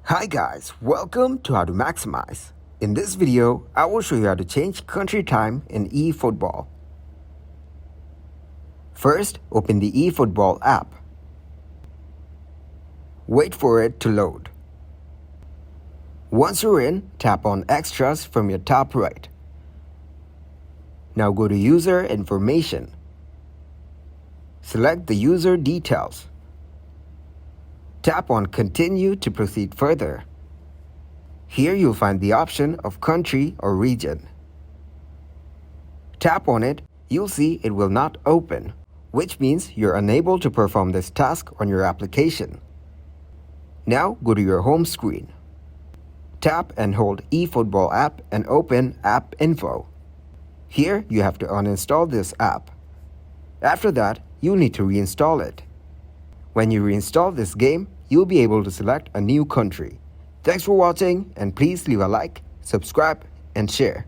Hi guys, welcome to How to Maximize. In this video, I will show you how to change country time in eFootball. First, open the eFootball app. Wait for it to load. Once you're in, tap on Extras from your top right. Now go to User Information. Select the user details. Tap on Continue to proceed further. Here you'll find the option of country or region. Tap on it, you'll see it will not open, which means you're unable to perform this task on your application. Now go to your home screen. Tap and hold eFootball app and open App Info. Here you have to uninstall this app. After that, you'll need to reinstall it. When you reinstall this game, you'll be able to select a new country. Thanks for watching, and please leave a like, subscribe, and share.